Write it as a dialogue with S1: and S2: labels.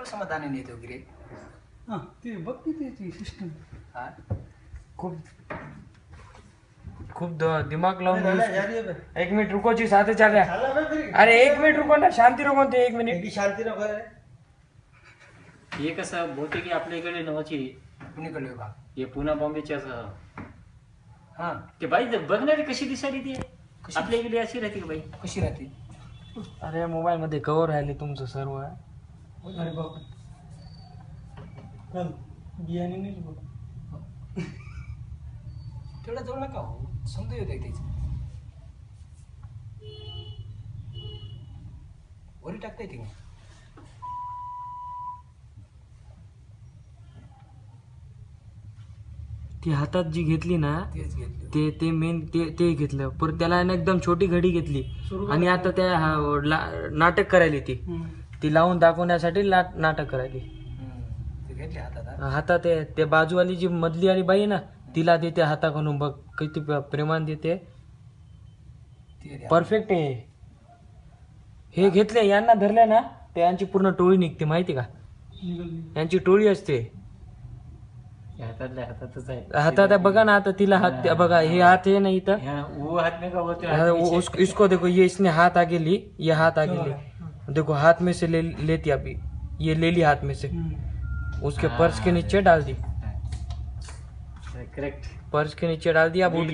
S1: समाधानी नाही तो गिरे
S2: हाँ ते बघ किती सिस्टम
S1: हा
S3: खूब खूब दिमाग लावून एक मिनिट रुको जी साथे चल रहा है अरे एक मिनिट रुको ना शांती रुको ते एक मिनिट
S2: शांती नको
S4: हे कसं बहुतेक आपल्या इकडे नवाची
S1: कुणीकडे का
S4: हे पुणा बॉम्बेच्या असं
S1: हा
S4: ते बाई बघणारी कशी दिसायली ती आपल्या इकडे अशी राहते का बाई
S1: कशी राहते
S3: अरे मोबाईल मध्ये कवर राहिले तुमचं सर्व
S2: अरे बाप बियाणे नाही बघ
S1: तेवढा जवळ नका हो समजा येत त्याची वरी टाकता येते का
S3: ती हातात जी घेतली ना
S1: तेच घेतलं
S3: ते मेन ते घेतलं पर त्याला ना एकदम छोटी घडी घेतली आणि आता त्या नाटक करायली ती लावून दाखवण्यासाठी नाटक करायली
S1: ते घेतले हातात हा?
S3: हातात ते बाजूवाली जी मधली वाली बाई आहे ना तिला देते हाताकडून बघ किती प्रेमान देते
S1: ते द्या.
S3: परफेक्ट आहे हे घेतले यांना धरले ना ते यांची पूर्ण टोळी निघते माहिती का यांची टोळी असते
S4: हातातल्या हातातच आहे
S3: हातात आहे बघा ना आता तिला हात बघा हे हात है ना इथं
S4: वो हाथ में का होते
S3: इसको देखो ये इसने हाथ आगे ली ये हाथ आगे ली देखो हाथ में से लेती अभी ये ले ली हाथ में से उसके पर्स के नीचे डाल दी
S4: करेक्ट
S3: पर्स के नीचे डाल दिया बूट